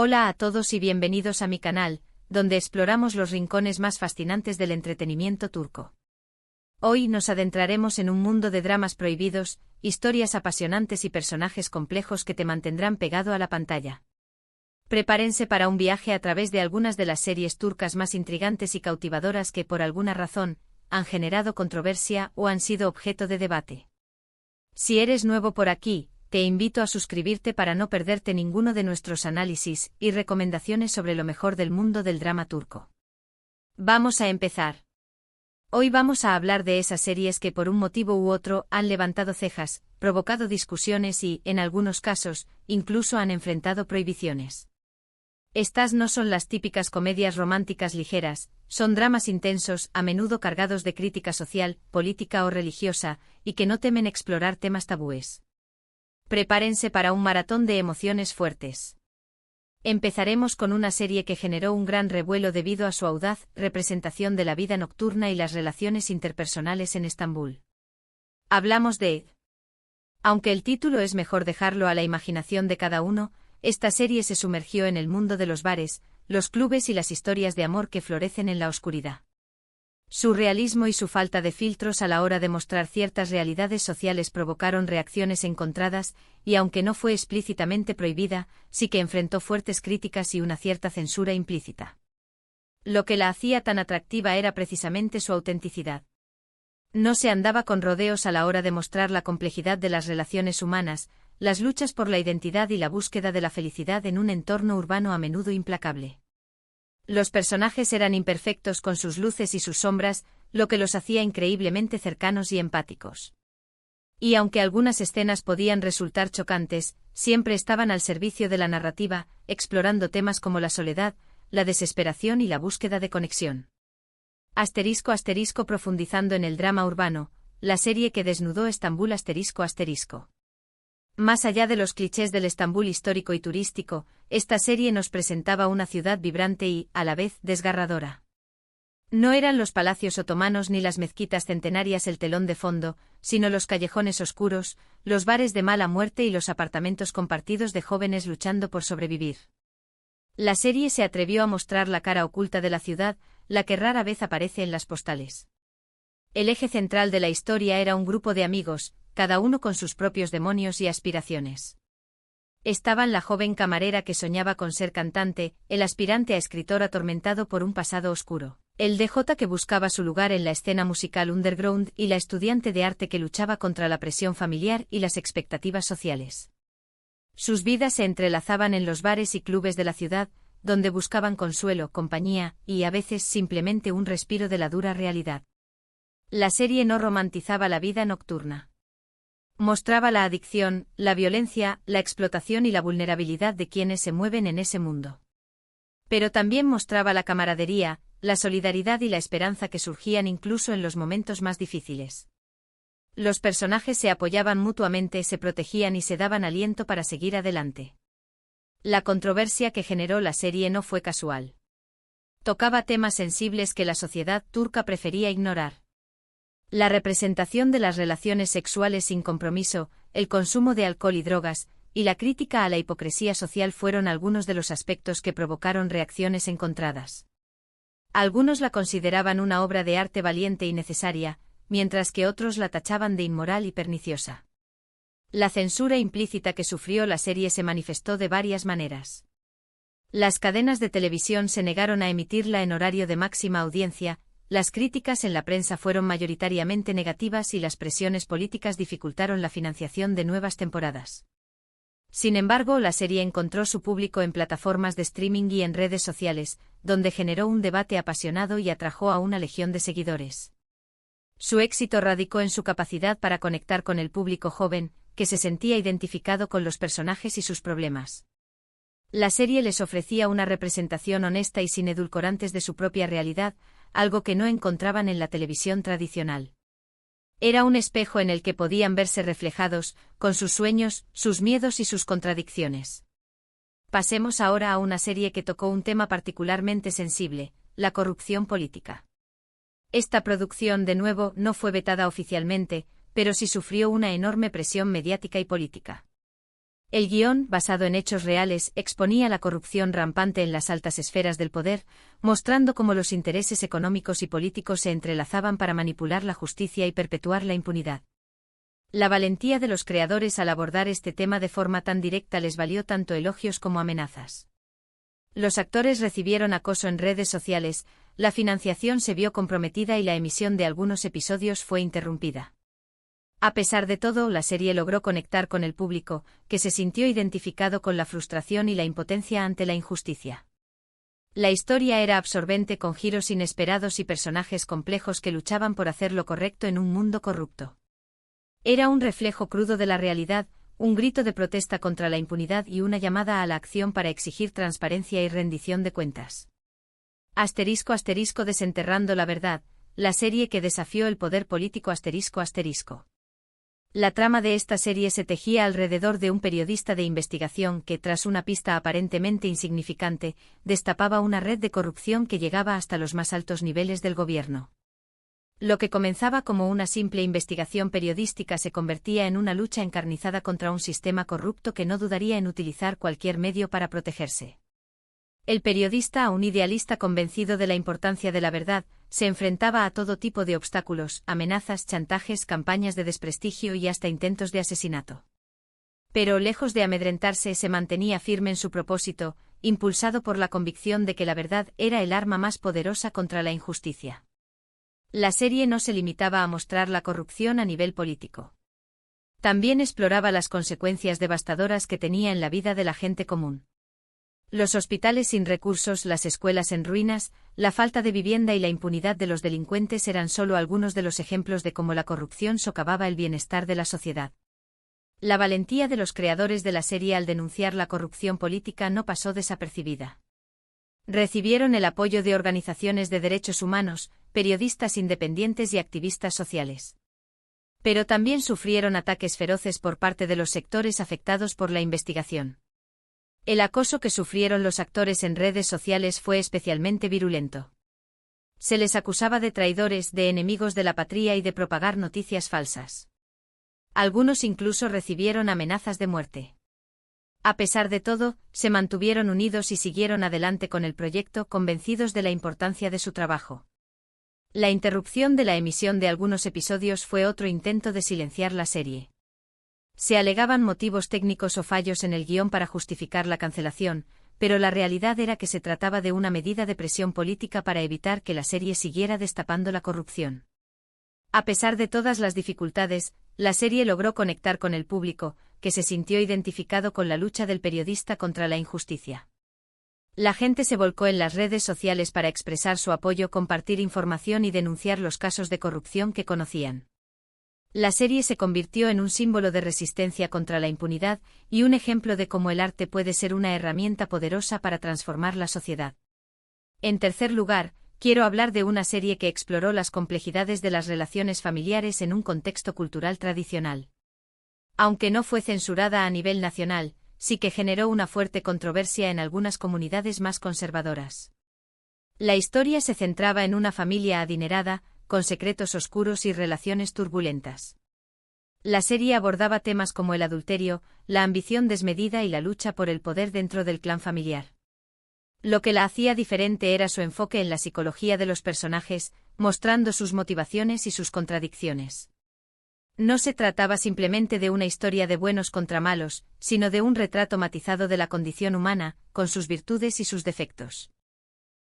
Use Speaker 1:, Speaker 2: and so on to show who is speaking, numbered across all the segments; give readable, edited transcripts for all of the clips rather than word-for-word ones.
Speaker 1: Hola a todos y bienvenidos a mi canal, donde exploramos los rincones más fascinantes del entretenimiento turco. Hoy nos adentraremos en un mundo de dramas prohibidos, historias apasionantes y personajes complejos que te mantendrán pegado a la pantalla. Prepárense para un viaje a través de algunas de las series turcas más intrigantes y cautivadoras que, por alguna razón, han generado controversia o han sido objeto de debate. Si eres nuevo por aquí, te invito a suscribirte para no perderte ninguno de nuestros análisis y recomendaciones sobre lo mejor del mundo del drama turco. Vamos a empezar. Hoy vamos a hablar de esas series que por un motivo u otro han levantado cejas, provocado discusiones y, en algunos casos, incluso han enfrentado prohibiciones. Estas no son las típicas comedias románticas ligeras, son dramas intensos, a menudo cargados de crítica social, política o religiosa, y que no temen explorar temas tabúes. Prepárense para un maratón de emociones fuertes. Empezaremos con una serie que generó un gran revuelo debido a su audaz representación de la vida nocturna y las relaciones interpersonales en Estambul. Hablamos de... Aunque el título es mejor dejarlo a la imaginación de cada uno, esta serie se sumergió en el mundo de los bares, los clubes y las historias de amor que florecen en la oscuridad. Su realismo y su falta de filtros a la hora de mostrar ciertas realidades sociales provocaron reacciones encontradas, y aunque no fue explícitamente prohibida, sí que enfrentó fuertes críticas y una cierta censura implícita. Lo que la hacía tan atractiva era precisamente su autenticidad. No se andaba con rodeos a la hora de mostrar la complejidad de las relaciones humanas, las luchas por la identidad y la búsqueda de la felicidad en un entorno urbano a menudo implacable. Los personajes eran imperfectos con sus luces y sus sombras, lo que los hacía increíblemente cercanos y empáticos. Y aunque algunas escenas podían resultar chocantes, siempre estaban al servicio de la narrativa, explorando temas como la soledad, la desesperación y la búsqueda de conexión. *** Profundizando en el drama urbano, la serie que desnudó Estambul ***. Más allá de los clichés del Estambul histórico y turístico, esta serie nos presentaba una ciudad vibrante y, a la vez, desgarradora. No eran los palacios otomanos ni las mezquitas centenarias el telón de fondo, sino los callejones oscuros, los bares de mala muerte y los apartamentos compartidos de jóvenes luchando por sobrevivir. La serie se atrevió a mostrar la cara oculta de la ciudad, la que rara vez aparece en las postales. El eje central de la historia era un grupo de amigos, cada uno con sus propios demonios y aspiraciones. Estaban la joven camarera que soñaba con ser cantante, el aspirante a escritor atormentado por un pasado oscuro, el DJ que buscaba su lugar en la escena musical underground y la estudiante de arte que luchaba contra la presión familiar y las expectativas sociales. Sus vidas se entrelazaban en los bares y clubes de la ciudad, donde buscaban consuelo, compañía y, a veces, simplemente un respiro de la dura realidad. La serie no romantizaba la vida nocturna. Mostraba la adicción, la violencia, la explotación y la vulnerabilidad de quienes se mueven en ese mundo. Pero también mostraba la camaradería, la solidaridad y la esperanza que surgían incluso en los momentos más difíciles. Los personajes se apoyaban mutuamente, se protegían y se daban aliento para seguir adelante. La controversia que generó la serie no fue casual. Tocaba temas sensibles que la sociedad turca prefería ignorar. La representación de las relaciones sexuales sin compromiso, el consumo de alcohol y drogas, y la crítica a la hipocresía social fueron algunos de los aspectos que provocaron reacciones encontradas. Algunos la consideraban una obra de arte valiente y necesaria, mientras que otros la tachaban de inmoral y perniciosa. La censura implícita que sufrió la serie se manifestó de varias maneras. Las cadenas de televisión se negaron a emitirla en horario de máxima audiencia. Las críticas en la prensa fueron mayoritariamente negativas y las presiones políticas dificultaron la financiación de nuevas temporadas. Sin embargo, la serie encontró su público en plataformas de streaming y en redes sociales, donde generó un debate apasionado y atrajo a una legión de seguidores. Su éxito radicó en su capacidad para conectar con el público joven, que se sentía identificado con los personajes y sus problemas. La serie les ofrecía una representación honesta y sin edulcorantes de su propia realidad, algo que no encontraban en la televisión tradicional. Era un espejo en el que podían verse reflejados, con sus sueños, sus miedos y sus contradicciones. Pasemos ahora a una serie que tocó un tema particularmente sensible, la corrupción política. Esta producción, de nuevo, no fue vetada oficialmente, pero sí sufrió una enorme presión mediática y política. El guión, basado en hechos reales, exponía la corrupción rampante en las altas esferas del poder, mostrando cómo los intereses económicos y políticos se entrelazaban para manipular la justicia y perpetuar la impunidad. La valentía de los creadores al abordar este tema de forma tan directa les valió tanto elogios como amenazas. Los actores recibieron acoso en redes sociales, la financiación se vio comprometida y la emisión de algunos episodios fue interrumpida. A pesar de todo, la serie logró conectar con el público, que se sintió identificado con la frustración y la impotencia ante la injusticia. La historia era absorbente con giros inesperados y personajes complejos que luchaban por hacer lo correcto en un mundo corrupto. Era un reflejo crudo de la realidad, un grito de protesta contra la impunidad y una llamada a la acción para exigir transparencia y rendición de cuentas. *** Desenterrando la verdad, la serie que desafió el poder político ***. La trama de esta serie se tejía alrededor de un periodista de investigación que, tras una pista aparentemente insignificante, destapaba una red de corrupción que llegaba hasta los más altos niveles del gobierno. Lo que comenzaba como una simple investigación periodística se convertía en una lucha encarnizada contra un sistema corrupto que no dudaría en utilizar cualquier medio para protegerse. El periodista, un idealista convencido de la importancia de la verdad, se enfrentaba a todo tipo de obstáculos, amenazas, chantajes, campañas de desprestigio y hasta intentos de asesinato. Pero lejos de amedrentarse, se mantenía firme en su propósito, impulsado por la convicción de que la verdad era el arma más poderosa contra la injusticia. La serie no se limitaba a mostrar la corrupción a nivel político. También exploraba las consecuencias devastadoras que tenía en la vida de la gente común. Los hospitales sin recursos, las escuelas en ruinas, la falta de vivienda y la impunidad de los delincuentes eran solo algunos de los ejemplos de cómo la corrupción socavaba el bienestar de la sociedad. La valentía de los creadores de la serie al denunciar la corrupción política no pasó desapercibida. Recibieron el apoyo de organizaciones de derechos humanos, periodistas independientes y activistas sociales. Pero también sufrieron ataques feroces por parte de los sectores afectados por la investigación. El acoso que sufrieron los actores en redes sociales fue especialmente virulento. Se les acusaba de traidores, de enemigos de la patria y de propagar noticias falsas. Algunos incluso recibieron amenazas de muerte. A pesar de todo, se mantuvieron unidos y siguieron adelante con el proyecto, convencidos de la importancia de su trabajo. La interrupción de la emisión de algunos episodios fue otro intento de silenciar la serie. Se alegaban motivos técnicos o fallos en el guión para justificar la cancelación, pero la realidad era que se trataba de una medida de presión política para evitar que la serie siguiera destapando la corrupción. A pesar de todas las dificultades, la serie logró conectar con el público, que se sintió identificado con la lucha del periodista contra la injusticia. La gente se volcó en las redes sociales para expresar su apoyo, compartir información y denunciar los casos de corrupción que conocían. La serie se convirtió en un símbolo de resistencia contra la impunidad y un ejemplo de cómo el arte puede ser una herramienta poderosa para transformar la sociedad. En tercer lugar, quiero hablar de una serie que exploró las complejidades de las relaciones familiares en un contexto cultural tradicional. Aunque no fue censurada a nivel nacional, sí que generó una fuerte controversia en algunas comunidades más conservadoras. La historia se centraba en una familia adinerada, con secretos oscuros y relaciones turbulentas. La serie abordaba temas como el adulterio, la ambición desmedida y la lucha por el poder dentro del clan familiar. Lo que la hacía diferente era su enfoque en la psicología de los personajes, mostrando sus motivaciones y sus contradicciones. No se trataba simplemente de una historia de buenos contra malos, sino de un retrato matizado de la condición humana, con sus virtudes y sus defectos.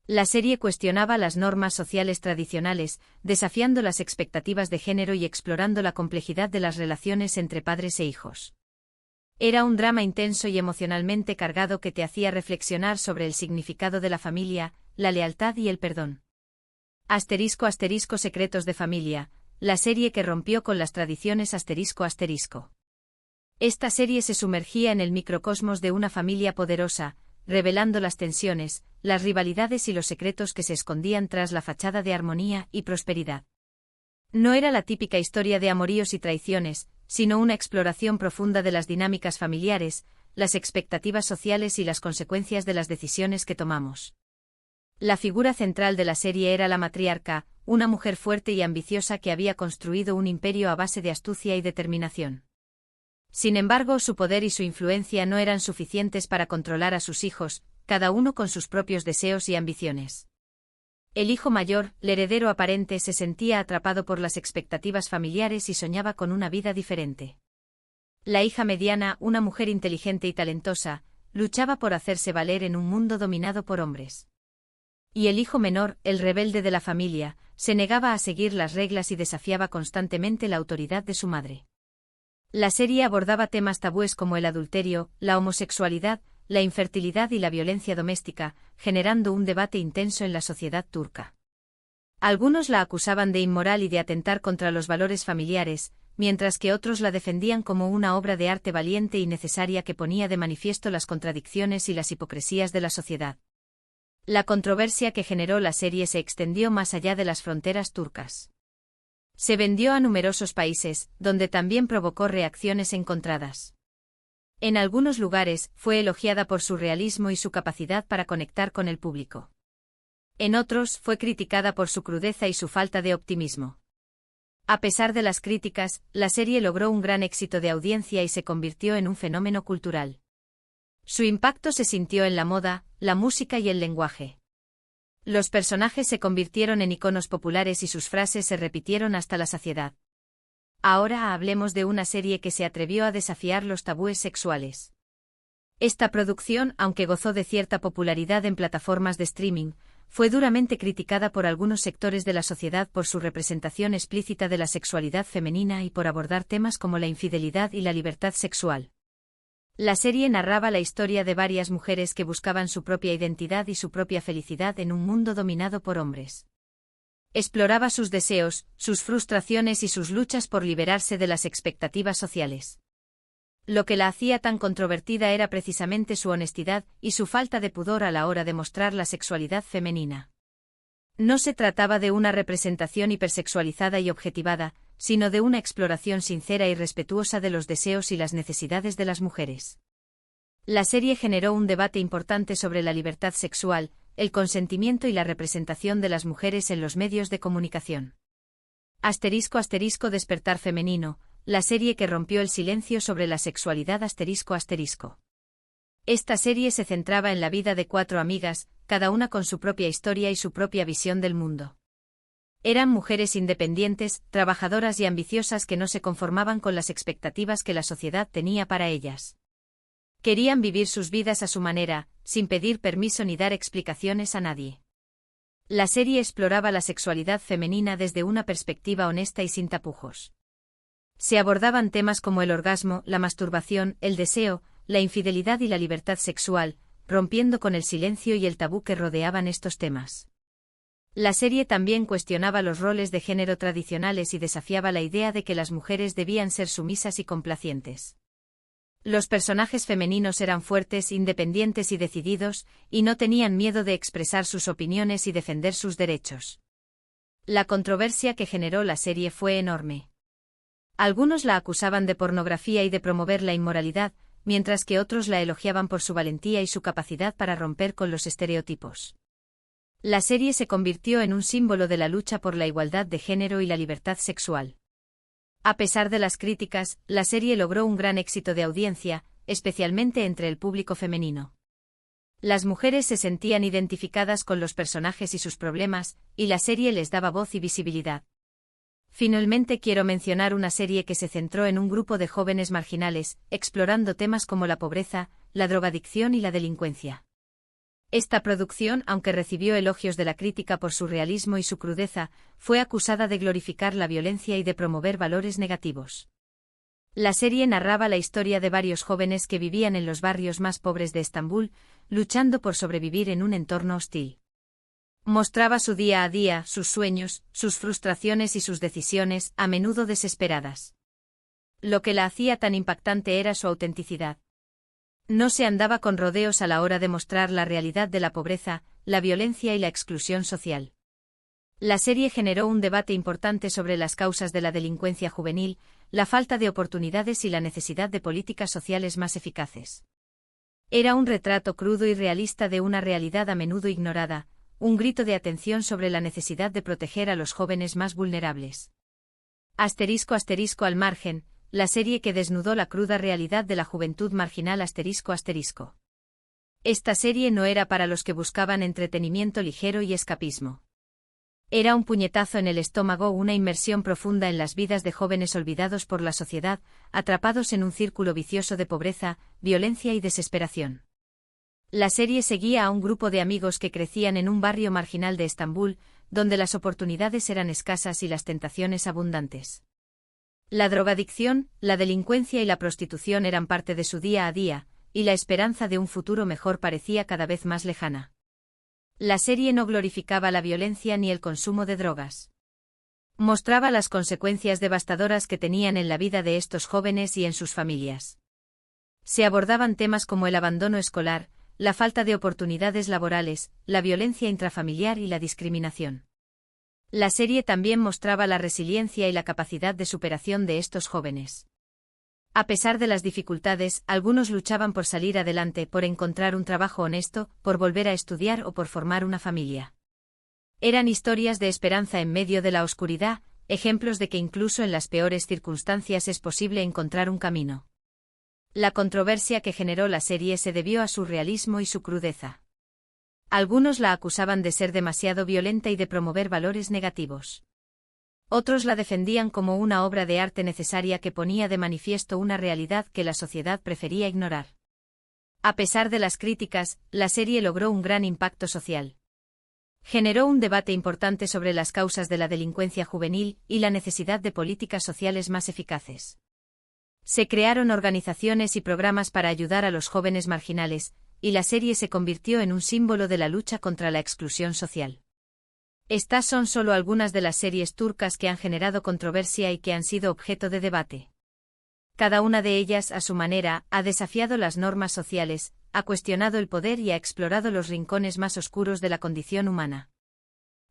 Speaker 1: La serie cuestionaba las normas sociales tradicionales, desafiando las expectativas de género y explorando la complejidad de las relaciones entre padres e hijos. Era un drama intenso y emocionalmente cargado que te hacía reflexionar sobre el significado de la familia, la lealtad y el perdón. *** Secretos de familia, la serie que rompió con las tradiciones ***. Esta serie se sumergía en el microcosmos de una familia poderosa, revelando las tensiones, las rivalidades y los secretos que se escondían tras la fachada de armonía y prosperidad. No era la típica historia de amoríos y traiciones, sino una exploración profunda de las dinámicas familiares, las expectativas sociales y las consecuencias de las decisiones que tomamos. La figura central de la serie era la matriarca, una mujer fuerte y ambiciosa que había construido un imperio a base de astucia y determinación. Sin embargo, su poder y su influencia no eran suficientes para controlar a sus hijos, cada uno con sus propios deseos y ambiciones. El hijo mayor, el heredero aparente, se sentía atrapado por las expectativas familiares y soñaba con una vida diferente. La hija mediana, una mujer inteligente y talentosa, luchaba por hacerse valer en un mundo dominado por hombres. Y el hijo menor, el rebelde de la familia, se negaba a seguir las reglas y desafiaba constantemente la autoridad de su madre. La serie abordaba temas tabúes como el adulterio, la homosexualidad, la infertilidad y la violencia doméstica, generando un debate intenso en la sociedad turca. Algunos la acusaban de inmoral y de atentar contra los valores familiares, mientras que otros la defendían como una obra de arte valiente y necesaria que ponía de manifiesto las contradicciones y las hipocresías de la sociedad. La controversia que generó la serie se extendió más allá de las fronteras turcas. Se vendió a numerosos países, donde también provocó reacciones encontradas. En algunos lugares, fue elogiada por su realismo y su capacidad para conectar con el público. En otros, fue criticada por su crudeza y su falta de optimismo. A pesar de las críticas, la serie logró un gran éxito de audiencia y se convirtió en un fenómeno cultural. Su impacto se sintió en la moda, la música y el lenguaje. Los personajes se convirtieron en iconos populares y sus frases se repitieron hasta la saciedad. Ahora hablemos de una serie que se atrevió a desafiar los tabúes sexuales. Esta producción, aunque gozó de cierta popularidad en plataformas de streaming, fue duramente criticada por algunos sectores de la sociedad por su representación explícita de la sexualidad femenina y por abordar temas como la infidelidad y la libertad sexual. La serie narraba la historia de varias mujeres que buscaban su propia identidad y su propia felicidad en un mundo dominado por hombres. Exploraba sus deseos, sus frustraciones y sus luchas por liberarse de las expectativas sociales. Lo que la hacía tan controvertida era precisamente su honestidad y su falta de pudor a la hora de mostrar la sexualidad femenina. No se trataba de una representación hipersexualizada y objetivada, sino de una exploración sincera y respetuosa de los deseos y las necesidades de las mujeres. La serie generó un debate importante sobre la libertad sexual, el consentimiento y la representación de las mujeres en los medios de comunicación. *** Despertar femenino, la serie que rompió el silencio sobre la sexualidad ***. Esta serie se centraba en la vida de 4 amigas, cada una con su propia historia y su propia visión del mundo. Eran mujeres independientes, trabajadoras y ambiciosas que no se conformaban con las expectativas que la sociedad tenía para ellas. Querían vivir sus vidas a su manera, sin pedir permiso ni dar explicaciones a nadie. La serie exploraba la sexualidad femenina desde una perspectiva honesta y sin tapujos. Se abordaban temas como el orgasmo, la masturbación, el deseo, la infidelidad y la libertad sexual, rompiendo con el silencio y el tabú que rodeaban estos temas. La serie también cuestionaba los roles de género tradicionales y desafiaba la idea de que las mujeres debían ser sumisas y complacientes. Los personajes femeninos eran fuertes, independientes y decididos, y no tenían miedo de expresar sus opiniones y defender sus derechos. La controversia que generó la serie fue enorme. Algunos la acusaban de pornografía y de promover la inmoralidad, mientras que otros la elogiaban por su valentía y su capacidad para romper con los estereotipos. La serie se convirtió en un símbolo de la lucha por la igualdad de género y la libertad sexual. A pesar de las críticas, la serie logró un gran éxito de audiencia, especialmente entre el público femenino. Las mujeres se sentían identificadas con los personajes y sus problemas, y la serie les daba voz y visibilidad. Finalmente quiero mencionar una serie que se centró en un grupo de jóvenes marginales, explorando temas como la pobreza, la drogadicción y la delincuencia. Esta producción, aunque recibió elogios de la crítica por su realismo y su crudeza, fue acusada de glorificar la violencia y de promover valores negativos. La serie narraba la historia de varios jóvenes que vivían en los barrios más pobres de Estambul, luchando por sobrevivir en un entorno hostil. Mostraba su día a día, sus sueños, sus frustraciones y sus decisiones, a menudo desesperadas. Lo que la hacía tan impactante era su autenticidad. No se andaba con rodeos a la hora de mostrar la realidad de la pobreza, la violencia y la exclusión social. La serie generó un debate importante sobre las causas de la delincuencia juvenil, la falta de oportunidades y la necesidad de políticas sociales más eficaces. Era un retrato crudo y realista de una realidad a menudo ignorada, un grito de atención sobre la necesidad de proteger a los jóvenes más vulnerables. *** Al margen, la serie que desnudó la cruda realidad de la juventud marginal *****. Esta serie no era para los que buscaban entretenimiento ligero y escapismo. Era un puñetazo en el estómago, una inmersión profunda en las vidas de jóvenes olvidados por la sociedad, atrapados en un círculo vicioso de pobreza, violencia y desesperación. La serie seguía a un grupo de amigos que crecían en un barrio marginal de Estambul, donde las oportunidades eran escasas y las tentaciones abundantes. La drogadicción, la delincuencia y la prostitución eran parte de su día a día, y la esperanza de un futuro mejor parecía cada vez más lejana. La serie no glorificaba la violencia ni el consumo de drogas. Mostraba las consecuencias devastadoras que tenían en la vida de estos jóvenes y en sus familias. Se abordaban temas como el abandono escolar, la falta de oportunidades laborales, la violencia intrafamiliar y la discriminación. La serie también mostraba la resiliencia y la capacidad de superación de estos jóvenes. A pesar de las dificultades, algunos luchaban por salir adelante, por encontrar un trabajo honesto, por volver a estudiar o por formar una familia. Eran historias de esperanza en medio de la oscuridad, ejemplos de que incluso en las peores circunstancias es posible encontrar un camino. La controversia que generó la serie se debió a su realismo y su crudeza. Algunos la acusaban de ser demasiado violenta y de promover valores negativos. Otros la defendían como una obra de arte necesaria que ponía de manifiesto una realidad que la sociedad prefería ignorar. A pesar de las críticas, la serie logró un gran impacto social. Generó un debate importante sobre las causas de la delincuencia juvenil y la necesidad de políticas sociales más eficaces. Se crearon organizaciones y programas para ayudar a los jóvenes marginales, y la serie se convirtió en un símbolo de la lucha contra la exclusión social. Estas son solo algunas de las series turcas que han generado controversia y que han sido objeto de debate. Cada una de ellas, a su manera, ha desafiado las normas sociales, ha cuestionado el poder y ha explorado los rincones más oscuros de la condición humana.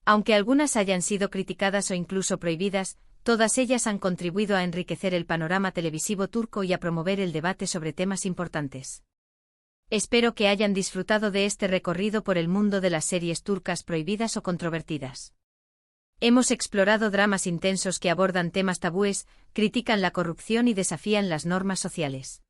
Speaker 1: Aunque algunas hayan sido criticadas o incluso prohibidas, todas ellas han contribuido a enriquecer el panorama televisivo turco y a promover el debate sobre temas importantes. Espero que hayan disfrutado de este recorrido por el mundo de las series turcas prohibidas o controvertidas. Hemos explorado dramas intensos que abordan temas tabúes, critican la corrupción y desafían las normas sociales.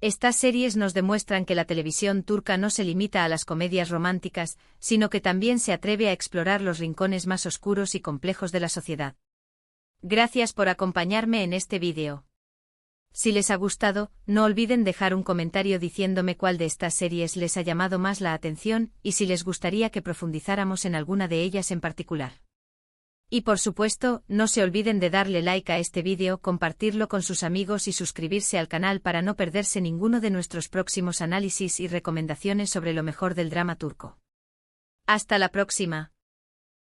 Speaker 1: Estas series nos demuestran que la televisión turca no se limita a las comedias románticas, sino que también se atreve a explorar los rincones más oscuros y complejos de la sociedad. Gracias por acompañarme en este vídeo. Si les ha gustado, no olviden dejar un comentario diciéndome cuál de estas series les ha llamado más la atención y si les gustaría que profundizáramos en alguna de ellas en particular. Y por supuesto, no se olviden de darle like a este vídeo, compartirlo con sus amigos y suscribirse al canal para no perderse ninguno de nuestros próximos análisis y recomendaciones sobre lo mejor del drama turco. Hasta la próxima.